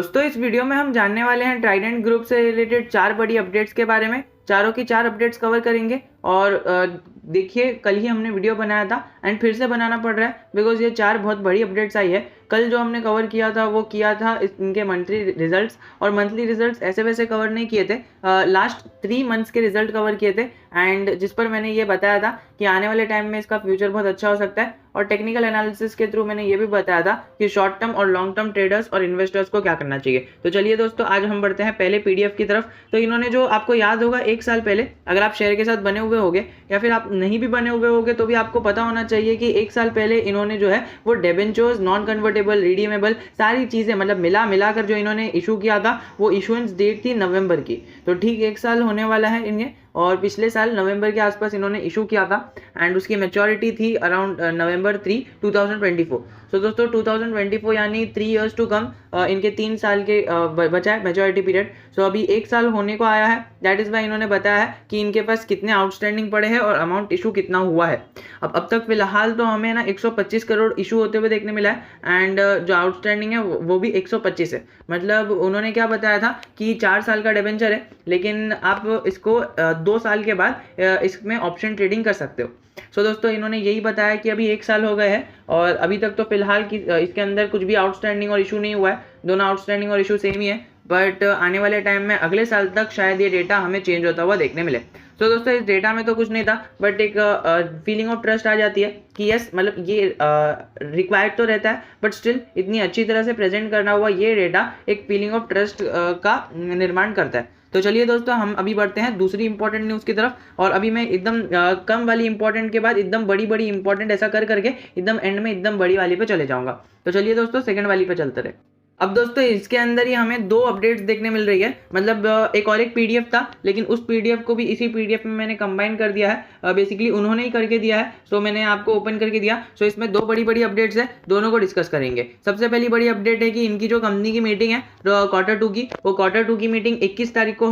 दोस्तों इस वीडियो में हम जानने वाले हैं ट्राइडेंट ग्रुप से रिलेटेड 4 बड़ी अपडेट्स के बारे में। चारों की 4 अपडेट्स कवर करेंगे और देखिए कल ही हमने वीडियो बनाया था एंड फिर से बनाना पड़ रहा है बिकॉज ये 4 बहुत बड़ी अपडेट्स आई है। कल जो हमने कवर किया था वो किया था इनके मंथली रिजल्ट्स, और मंथली रिजल्ट्स ऐसे वैसे कवर नहीं किए थे, लास्ट 3 मंथ्स के रिजल्ट कवर किए थे एंड जिस पर मैंने ये बताया था कि आने वाले टाइम में इसका फ्यूचर बहुत अच्छा हो सकता है। और टेक्निकल एनालिसिस के थ्रू मैंने ये भी बताया था कि शॉर्ट टर्म और लॉन्ग टर्म ट्रेडर्स और इन्वेस्टर्स को क्या करना चाहिए। तो चलिए दोस्तों आज हम बढ़ते हैं पहले पीडीएफ की तरफ। तो इन्होंने जो आपको याद होगा 1 साल पहले, अगर आप शेयर के साथ बने हुए होगे या फिर आप नहीं भी बने हुए होगे तो भी आपको पता होना चाहिए कि 1 साल पहले इन्होंने जो है वो डिबेंचर्स, नॉन कन्वर्टेबल, रिडीमेबल सारी चीज़ें मतलब मिलाकर जो इन्होंने इशू किया था वो इशुएंस डेट थी नवंबर की। तो ठीक 1 साल होने वाला है इन्हें, और पिछले साल नवंबर के आसपास इन्होंने इशू किया था एंड उसकी मैच्योरिटी थी अराउंड नवंबर 3, 2024। सो दोस्तों 2024 यानी 3 इयर्स टू कम, इनके 3 साल के बचा है मैच्योरिटी पीरियड। सो अभी 1 साल होने को आया है, दैट इज़ वाई इन्होंने बताया है कि इनके पास कितने आउटस्टैंडिंग पड़े हैं और अमाउंट इशू कितना हुआ है। अब तक फिलहाल तो हमें ना 125 करोड़ इशू होते हुए देखने मिला है एंड जो आउटस्टैंडिंग है वो भी 125 है। मतलब उन्होंने क्या बताया था कि 4 साल का डिबेंचर है लेकिन आप इसको 2 साल के बाद इसमें ऑप्शन ट्रेडिंग कर सकते हो। सो दोस्तों इन्होंने यही बताया कि अभी 1 साल हो गए हैं और अभी तक तो फिलहाल की इसके अंदर कुछ भी आउटस्टैंडिंग और इशू नहीं हुआ है। दोनों आउटस्टैंडिंग और इशू सेम ही है, बट आने वाले टाइम में अगले साल तक शायद ये डेटा हमें चेंज होता हुआ देखने मिले। तो दोस्तों इस डेटा में तो कुछ नहीं था, बट एक फीलिंग ऑफ ट्रस्ट आ जाती है कि यस मतलब ये रिक्वायर्ड तो रहता है बट स्टिल इतनी अच्छी तरह से प्रेजेंट करना हुआ ये डेटा एक फीलिंग ऑफ ट्रस्ट का निर्माण करता है। तो चलिए दोस्तों हम अभी बढ़ते हैं दूसरी इंपॉर्टेंट न्यूज़ की तरफ, और अभी मैं एकदम कम वाली इंपॉर्टेंट के बाद एकदम बड़ी इंपॉर्टेंट ऐसा करके एकदम एंड में एकदम बड़ी वाली पे चले जाऊंगा। तो चलिए दोस्तों सेकंड वाली पे चलते रहे। अब दोस्तों इसके अंदर ही हमें 2 अपडेट्स देखने मिल रही है। मतलब एक और एक पीडीएफ था लेकिन उस पीडीएफ को भी इसी पीडीएफ में मैंने कंबाइन कर दिया है, बेसिकली उन्होंने ही करके दिया है, सो मैंने आपको ओपन करके दिया। सो इसमें 2 बड़ी अपडेट्स है, दोनों को डिस्कस करेंगे। सबसे पहली बड़ी अपडेट है कि इनकी जो कंपनी की मीटिंग है क्वार्टर 2 की, वो क्वार्टर 2 की मीटिंग 21 तारीख को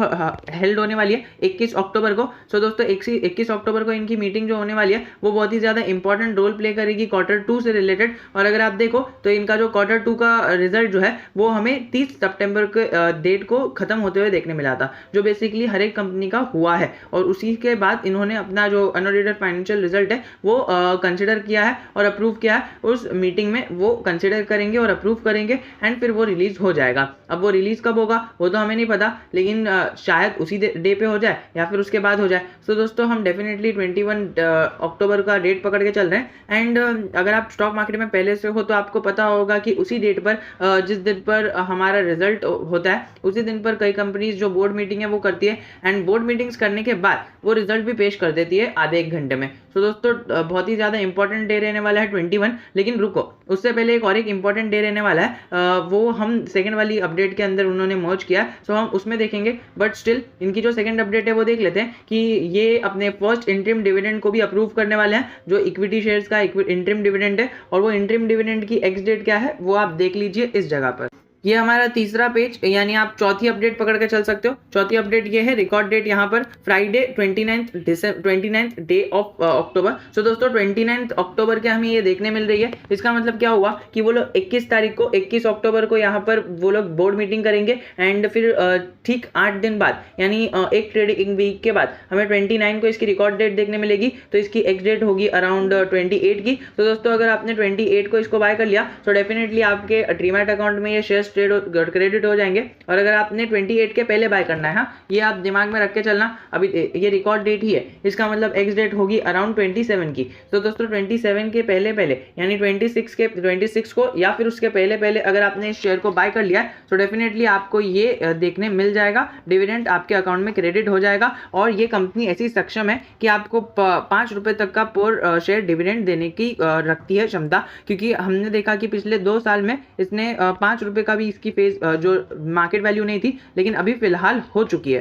हेल्ड होने वाली है, 21 अक्टूबर को। सो दोस्तों 21 अक्टूबर को इनकी मीटिंग जो होने वाली है वो बहुत ही ज़्यादा इंपॉर्टेंट रोल प्ले करेगी क्वार्टर 2 से रिलेटेड। और अगर आप देखो तो इनका जो क्वार्टर 2 का रिजल्ट जो है वो हमें 30 सितंबर के डेट को खत्म होते हुए देखने मिला था, जो बेसिकली हर एक कंपनी का हुआ है। और उसी के बाद इन्होंने अपना जो अनऑडिटेड फाइनेंशियल रिजल्ट है वो कंसिडर किया है और अप्रूव किया है। उस मीटिंग में वो कंसिडर करेंगे और अप्रूव करेंगे एंड फिर वो रिलीज हो जाएगा। अब वो रिलीज कब होगा वो तो हमें नहीं पता, लेकिन शायद उसी डे पे हो जाए या फिर उसके बाद हो जाए। तो दोस्तों हम डेफिनेटली 21 अक्टूबर का डेट पकड़ के चल रहे हैं एंड अगर आप स्टॉक मार्केट में पहले से हो तो आपको पता होगा कि उसी डेट पर जिस दिन पर हमारा रिजल्ट होता है उसी दिन पर कई कंपनीज जो बोर्ड मीटिंग है वो करती है एंड बोर्ड मीटिंग्स करने के बाद वो रिजल्ट भी पेश कर देती है आधे 1 घंटे में। तो दोस्तों बहुत ही ज़्यादा इंपॉर्टेंट डे रहने वाला है 21, लेकिन रुको उससे पहले एक और एक इंपॉर्टेंट डे रहने वाला है, वो हम सेकंड वाली अपडेट के अंदर उन्होंने मर्ज किया, सो हम उसमें देखेंगे। बट स्टिल इनकी जो सेकंड अपडेट है वो देख लेते हैं कि ये अपने फर्स्ट इंटरिम डिविडेंड को भी अप्रूव करने वाले हैं, जो इक्विटी शेयर्स का इंटरिम डिविडेंड है। और वो इंटरिम डिविडेंड की एक्स डेट क्या है वो आप देख लीजिए इस जगह पर। ये हमारा तीसरा पेज, यानी आप चौथी अपडेट पकड़ के चल सकते हो। चौथी अपडेट ये है, रिकॉर्ड डेट यहाँ पर Friday 29th day of October. So दोस्तों 29 अक्टूबर के हमें ये देखने मिल रही है। इसका मतलब क्या हुआ कि वो लोग 21 अक्टूबर को यहाँ पर वो लोग बोर्ड मीटिंग करेंगे एंड फिर ठीक 8 दिन बाद यानी एक ट्रेडिंग वीक के बाद हमें 29 को इसकी रिकॉर्ड डेट देखने मिलेगी। तो इसकी एक्स डेट होगी अराउंड 28 की। तो दोस्तों अगर आपने 28 को इसको बाय कर लिया तो डेफिनेटली आपके डीमैट अकाउंट में ये शेयर्स क्रेडिट हो जाएंगे। और अगर आपने 28 के पहले बाय करना है, हाँ ये आप दिमाग में रख के चलना, अभी ये रिकॉर्ड डेट ही है, इसका मतलब एक्स डेट होगी अराउंड 27 की। तो दोस्तों 27 के पहले यानी 26 को या फिर उसके पहले अगर आपने इस शेयर को बाय कर लिया है तो डेफिनेटली आपको ये देखने मिल जाएगा, डिविडेंड आपके अकाउंट में क्रेडिट हो जाएगा। और ये कंपनी ऐसी सक्षम है कि आपको 5 रुपये तक का पर शेयर डिविडेंड देने की रखती है क्षमता, क्योंकि हमने देखा कि पिछले 2 साल में इसने 5 रुपये का भी इसकी फेस जो मार्केट वैल्यू नहीं थी लेकिन अभी फिलहाल हो चुकी है।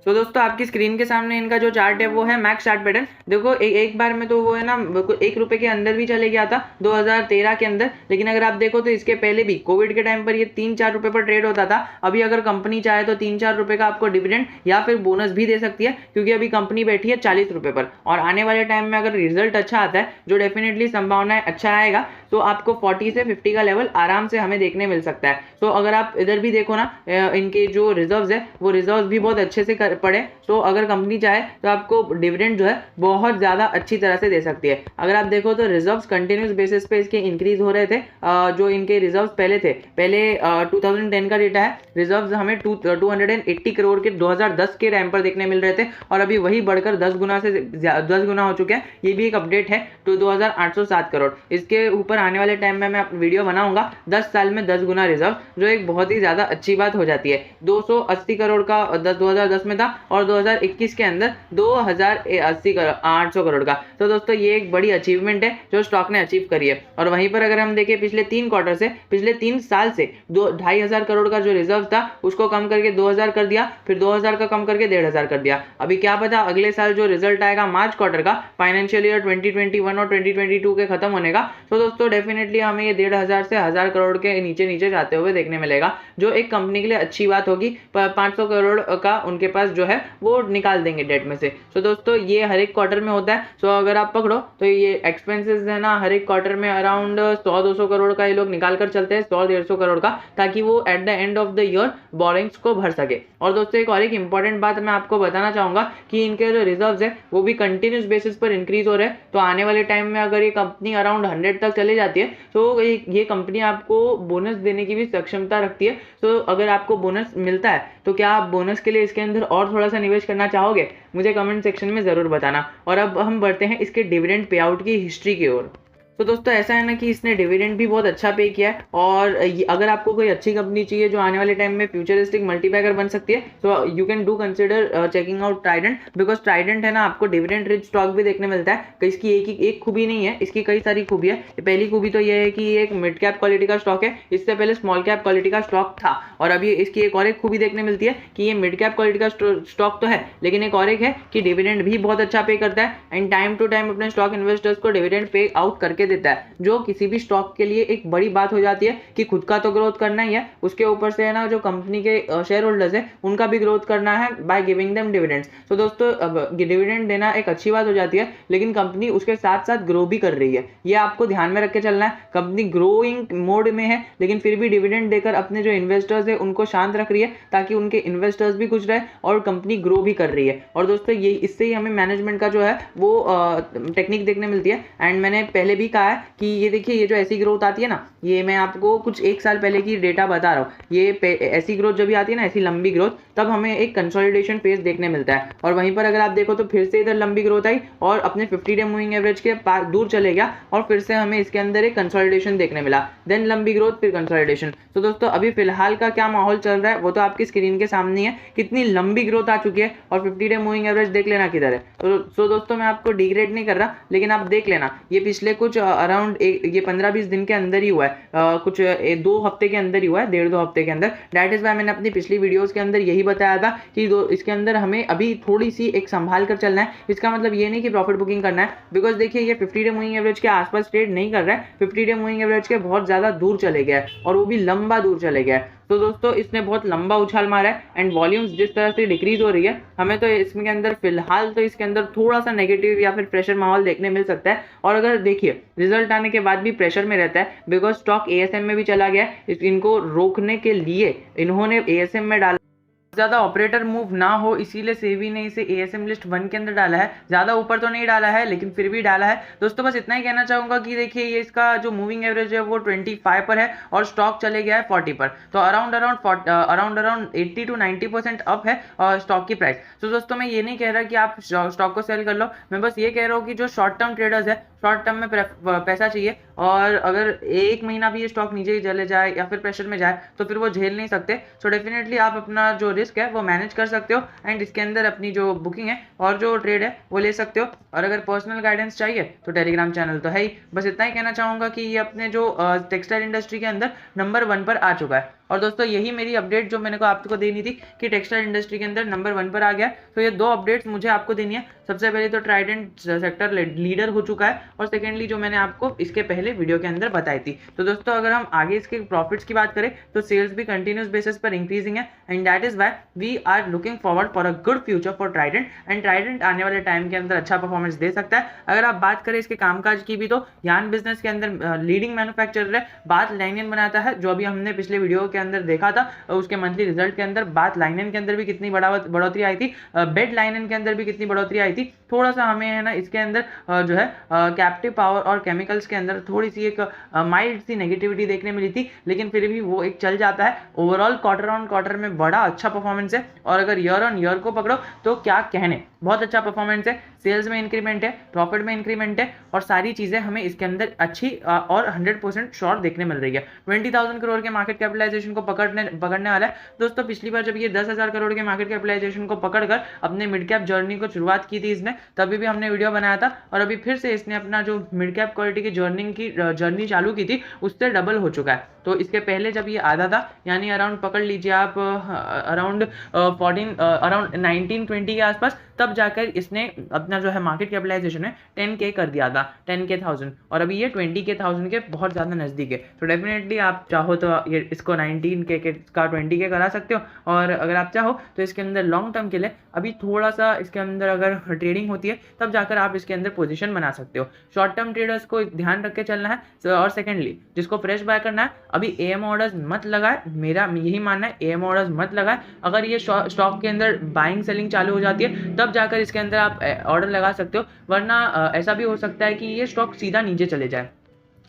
सो दोस्तों आपकी स्क्रीन के सामने इनका जो चार्ट है वो है मैक्स चार्ट पैटर्न। देखो एक बार में तो वो है ना 1 रुपए के अंदर भी चले गया था 2013 के अंदर, लेकिन अगर आप देखो तो इसके पहले भी कोविड के टाइम पर ये 3-4 रुपए पर ट्रेड होता था। अभी अगर कंपनी चाहे तो 3-4 रुपए का आपको डिविडेंड या फिर बोनस भी दे सकती है, क्योंकि अभी कंपनी बैठी है 40 रुपए पर। और आने वाले टाइम में अगर रिजल्ट अच्छा आता है, जो डेफिनेटली संभावना है अच्छा आएगा, तो आपको 40 से 50 का लेवल आराम से हमें देखने मिल सकता है। तो अगर आप इधर भी देखो ना, इनके जो रिजर्व्स है वो रिजर्व्स भी बहुत अच्छे से पड़े, तो अगर कंपनी चाहे तो आपको डिविडेंड जो है बहुत ज़्यादा अच्छी तरह से दे सकती है। अगर आप देखो तो रिजर्व्स कंटिन्यूस बेसिस पे इसके इंक्रीज हो रहे थे। जो इनके रिजर्व्स पहले थे, पहले 2010 का डेटा है, रिजर्व्स हमें 280 करोड़ के 2010 के टाइम पर देखने मिल रहे थे, और अभी वही बढ़कर 10 गुना हो चुके हैं। ये भी एक अपडेट है, तो 2807 करोड़। इसके ऊपर आने वाले टाइम में मैं वीडियो बनाऊंगा 10 साल में 10 गुना रिजर्व, जो एक बहुत ही ज़्यादा अच्छी बात हो जाती है। 280 करोड़ का 2010 में था, और 2021 के अंदर 800 करोड़ का। तो दोस्तों ये एक बड़ी अचीवमेंट है जो स्टॉक ने अचीव करी है। और वहीं पर अगर हम देखें पिछले 3 क्वार्टर से, पिछले 3 साल से 2,500 करोड़ का जो रिजर्व था उसको कम करके 2,000 कर दिया, फिर 2,000 का कम करके 1,500 कर दिया। अभी क्या पता अगले साल जो रिजल्ट आएगा मार्च क्वार्टर का, फाइनेंशियल ईयर 2021 और 2022 के खत्म होने का, तो दोस्तों डेफिनेटली हमें ये 1,500 से 1,000 करोड़ के नीचे नीचे जाते हुए देखने मिलेगा, जो एक कंपनी के लिए अच्छी बात होगी। 500 करोड़ का उनके पास जो है वो निकाल देंगे डेट में से। तो दोस्तों ये हर एक क्वार्टर में होता है। सो अगर आप पकड़ो तो ये एक्सपेंसेस है ना, हर एक क्वार्टर में अराउंड 100-200 करोड़ का ये लोग निकाल कर चलते हैं, 100-150 करोड़ का, ताकि वो at the end of the year borings को भर सके। और दोस्तों एक और एक इंपॉर्टेंट बात मैं आपको बताना चाहूंगा कि इनके जो रिजर्व्स है वो भी कंटिन्यूस बेसिस पर इंक्रीज हो रहे हैं। तो आने वाले टाइम में अगर ये कंपनी अराउंड 100 तक चली जाती है, तो ये कंपनी आपको बोनस देने की भी सक्षमता रखती है। तो अगर आपको बोनस मिलता है तो क्या आप बोनस के लिए इसके अंदर और थोड़ा सा निवेश करना चाहोगे? मुझे कमेंट सेक्शन में ज़रूर बताना। और अब हम बढ़ते हैं इसके डिविडेंड पे आउट की हिस्ट्री की ओर। तो दोस्तों ऐसा है ना कि इसने डिविडेंड भी बहुत अच्छा पे किया है, और अगर आपको कोई अच्छी कंपनी चाहिए जो आने वाले टाइम में फ्यूचरिस्टिक मल्टीबैगर बन सकती है, तो you can do consider checking out Trident, because Trident है ना आपको डिविडेंड रिच स्टॉक भी देखने मिलता है। कि इसकी एक खूबी नहीं है, इसकी कई सारी खूबी है। पहली खूबी तो ये है कि ये एक मिड कैप क्वालिटी का स्टॉक है, इससे पहले स्मॉल कैप क्वालिटी का स्टॉक था। और अभी इसकी एक और एक खूबी देखने मिलती है कि ये मिड कैप क्वालिटी का स्टॉक तो है, लेकिन एक और एक है कि डिविडेंड भी बहुत अच्छा पे करता है, एंड टाइम टू टाइम अपने स्टॉक इन्वेस्टर्स को डिविडेंड पे आउट करके देता है, जो किसी भी स्टॉक के लिए एक बड़ी बात हो जाती है कि खुद का तो ग्रोथ करना ही है, उसके ऊपर से है ना जो कंपनी के शेयर होल्डर्स है उनका भी ग्रोथ करना है बाय गिविंग देम डिविडेंड्स। तो दोस्तों डिविडेंड देना एक अच्छी बात हो जाती है, लेकिन कंपनी उसके साथ साथ ग्रो भी कर रही है, ये आपको ध्यान में रख के चलना है। कंपनी ग्रोइंग मोड में है, लेकिन फिर भी डिविडेंड देकर अपने जो इन्वेस्टर्स है उनको शांत रख रही है, ताकि उनके इन्वेस्टर्स भी खुश रहे और कंपनी ग्रो भी कर रही है। और दोस्तों ये इससे ही हमें मैनेजमेंट का जो है वो टेक्निक देखने मिलती है। एंड मैंने पहले भी कहा है कि ये देखिए, ये जो ऐसी ग्रोथ आती है ना, ये मैं आपको कुछ 1 साल पहले की डेटा बता रहा हूँ, ये ऐसी ग्रोथ जब भी आती है ना, ऐसी लंबी ग्रोथ, तब हमें एक कंसोलिडेशन फेज देखने मिलता है। और वहीं पर अगर आप देखो तो फिर से इधर लंबी ग्रोथ आई और अपने 50 डे मूविंग एवरेज के पास दूर चले गया, और फिर से हमें इसके अंदर एक कंसोलिडेशन देखने मिला, देन लंबी ग्रोथ, फिर कंसोलिडेशन। तो दोस्तों अभी फिलहाल का क्या माहौल चल रहा है वो तो आपकी स्क्रीन के सामने है, कितनी लंबी ग्रोथ आ चुकी है, और 50 डे मूविंग एवरेज देख लेना किधर है। तो दोस्तों मैं आपको डिग्रेड नहीं कर रहा, लेकिन आप देख लेना, ये पिछले कुछ अराउंड ये 15-20 दिन के अंदर ही हुआ है, कुछ 2 हफ्ते के अंदर ही हुआ है, 1.5-2 हफ्ते के अंदर। दैट इज वाई मैंने अपनी पिछली वीडियोस के अंदर यही बताया था कि इसके अंदर हमें अभी थोड़ी सी एक संभाल कर चलना है। इसका मतलब ये नहीं कि प्रॉफिट बुकिंग करना है, बिकॉज देखिए ये 50 डे मूविंग एवरेज के आसपास ट्रेड नहीं कर रहा है, 50 डे मूविंग एवरेज के बहुत ज्यादा दूर चले गया है, और वो भी लंबा दूर चले गया है। तो दोस्तों इसने बहुत लंबा उछाल मारा है, एंड वॉल्यूम्स जिस तरह से डिक्रीज हो रही है, हमें तो इसके अंदर फिलहाल तो इसके अंदर थोड़ा सा नेगेटिव या फिर प्रेशर माहौल देखने मिल सकता है। और अगर देखिए रिजल्ट आने के बाद भी प्रेशर में रहता है, बिकॉज स्टॉक एएसएम में भी चला गया है। इनको रोकने के लिए इन्होंने एएसएम में डाला, ज़्यादा ऑपरेटर मूव ना हो इसीलिए सेबी ने इसे एएसएम लिस्ट 1 के अंदर डाला है, ज़्यादा ऊपर तो नहीं डाला है लेकिन फिर भी डाला है। दोस्तों बस इतना ही कहना चाहूँगा कि देखिए ये इसका जो मूविंग एवरेज है वो 25 पर है, और स्टॉक चले गया है 40 पर, तो अराउंड 80 to 90% अप है स्टॉक की प्राइस। तो दोस्तों मैं ये नहीं कह रहा कि आप स्टॉक को सेल कर लो, मैं बस ये कह रहा हूँ कि जो शॉर्ट टर्म ट्रेडर्स है, शॉर्ट टर्म में पैसा चाहिए, और अगर 1 महीना भी ये स्टॉक नीचे ही चले जाए या फिर प्रेशर में जाए तो फिर वो झेल नहीं सकते। सो डेफिनेटली आप अपना जो रिस्क है वो मैनेज कर सकते हो, एंड इसके अंदर अपनी जो बुकिंग है और जो ट्रेड है वो ले सकते हो। और अगर पर्सनल गाइडेंस चाहिए तो टेलीग्राम चैनल तो है ही। बस इतना ही कहना चाहूँगा कि ये अपने जो टेक्सटाइल इंडस्ट्री के अंदर नंबर 1 पर आ चुका है। और दोस्तों यही मेरी अपडेट जो मैंने को आपको देनी थी कि टेक्सटाइल इंडस्ट्री के अंदर नंबर 1 पर आ गया। तो ये 2 अपडेट्स मुझे आपको देनी है। सबसे पहले तो ट्राइडेंट सेक्टर लीडर हो चुका है, और सेकेंडली जो मैंने आपको इसके पहले वीडियो के अंदर बताई थी। तो दोस्तों अगर हम आगे इसके प्रॉफिट्स की बात करें तो सेल्स भी कंटिन्यूस बेसिस पर इंक्रीजिंग है, and that is why we are looking forward for a good future for Trident. And Trident आने वाले टाइम के अंदर अच्छा परफॉर्मेंस दे सकता है। अगर आप बात करें इसके कामकाज की भी तो यार्न बिजनेस के अंदर लीडिंग मैन्युफैक्चरर है। बात लाइनिन बनाता है, जो अभी हमने पिछले वीडियो के अंदर देखा था उसके मंथली रिजल्ट के अंदर बात लाइनिन के अंदर भी कितनी बढ़ोतरी आई थी, बेड लाइनिन के अंदर भी कितनी बढ़ोतरी आई थी। थोड़ा सा हमें है ना इसके अंदर जो है कैप्टिव पावर और केमिकल्स के अंदर थोड़ी सी एक माइल्ड सी नेगेटिविटी देखने मिली थी, लेकिन फिर भी वो एक चल जाता है। ओवरऑल क्वार्टर ऑन क्वार्टर में बड़ा अच्छा परफॉर्मेंस है, और अगर ईयर ऑन ईयर को पकड़ो तो क्या कहने, बहुत अच्छा परफॉर्मेंस है। सेल्स में इंक्रीमेंट है, प्रॉफिट में इंक्रीमेंट है, और सारी चीजें हमें इसके अंदर अच्छी और 100% श्योर देखने मिल रही है। 20,000 करोड़ के मार्केट कैपिटलाइजेशन को पकड़ने वाला है। दोस्तों पिछली बार जब ये 10,000 करोड़ के मार्केट कैपिटलाइजेशन को पकड़कर अपने मिड कैप जर्नी को शुरुआत की थी इसने, तभी भी हमने वीडियो बनाया था, और अभी फिर से इसने अपना जो मिड कैप क्वालिटी की जर्नी चालू की थी उससे डबल हो चुका है। तो इसके पहले जब ये आधा था, यानी अराउंड पकड़ लीजिए आप अराउंड 19-20 के आसपास, तब जाकर इसने अपना जो है मार्केट कैपिटलाइजेशन है 10K कर दिया था, 10K और अभी ये 20K के बहुत ज़्यादा नज़दीक है। तो डेफिनेटली आप चाहो तो ये इसको 19K का 20K करा सकते हो, और अगर आप चाहो तो इसके अंदर लॉन्ग टर्म के लिए अभी थोड़ा सा इसके अंदर अगर ट्रेडिंग होती है तब जाकर आप इसके अंदर पोजीशन बना सकते हो। शॉर्ट टर्म ट्रेडर्स को ध्यान रख के चलना है, और सेकेंडली जिसको फ्रेश बाय करना है अभी एएम ऑर्डर्स मत लगाए, मेरा यही मानना है एएम ऑर्डर्स मत लगाए। अगर ये स्टॉक के अंदर बाइंग सेलिंग चालू हो जाती है तब जाकर इसके अंदर आप ऑर्डर लगा सकते हो, वरना ऐसा भी हो सकता है कि ये स्टॉक सीधा नीचे चले जाए।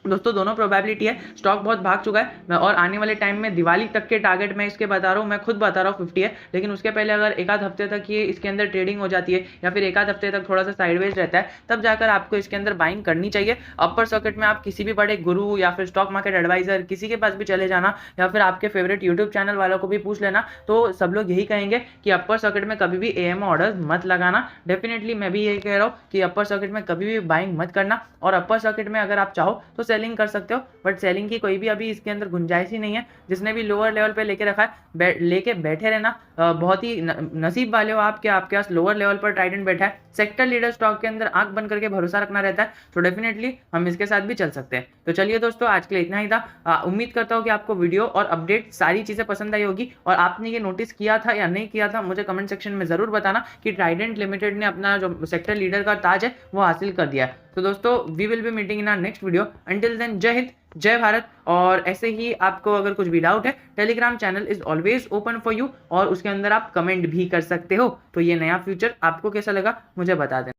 दोस्तों दोनों प्रोबेबिलिटी है, स्टॉक बहुत भाग चुका है, और आने वाले टाइम में दिवाली तक के टारगेट मैं इसके बता रहा हूँ, मैं खुद बता रहा हूँ 50 है, लेकिन उसके पहले अगर एक आध हफ्ते तक ये इसके अंदर ट्रेडिंग हो जाती है, या फिर एक आध हफ्ते तक थोड़ा सा साइडवेज रहता है, तब जाकर आपको इसके अंदर बाइंग करनी चाहिए। अपर सर्किट में आप किसी भी बड़े गुरु या फिर स्टॉक मार्केट एडवाइजर किसी के पास भी चले जाना, या फिर आपके फेवरेट यूट्यूब चैनल वालों को भी पूछ लेना, तो सब लोग यही कहेंगे कि अपर सर्किट में कभी भी एएम ऑर्डर्स मत लगाना। डेफिनेटली मैं भी यही कह रहा हूँ कि अपर सर्किट में कभी भी बाइंग मत करना, और अपर सर्किट में अगर आप चाहो तो सेलिंग कर सकते हो, बट सेलिंग की कोई भी अभी इसके अंदर गुंजाइश ही नहीं है। जिसने भी लोअर लेवल पे लेके रखा है लेके बैठे रहना, बहुत ही नसीब वाले हो आप कि आपके पास लोअर लेवल पर ट्राइडेंट बैठा है। सेक्टर लीडर स्टॉक के अंदर आंख बंद करके भरोसा रखना रहता है, तो डेफिनेटली हम इसके साथ भी चल सकते हैं। तो चलिए दोस्तों आज के लिए इतना ही था। उम्मीद करता हूँ कि आपको वीडियो और अपडेट सारी चीजें पसंद आई होगी, और आपने ये नोटिस किया था या नहीं किया था मुझे कमेंट सेक्शन में जरूर बताना कि ट्राइडेंट लिमिटेड ने अपना जो सेक्टर लीडर का ताज है वो हासिल कर दिया है। तो दोस्तों we will be meeting in our next video, until then जय हिंद जय भारत। और ऐसे ही आपको अगर कुछ भी डाउट है, Telegram channel is always open for you, और उसके अंदर आप कमेंट भी कर सकते हो। तो ये नया फीचर आपको कैसा लगा मुझे बता दें।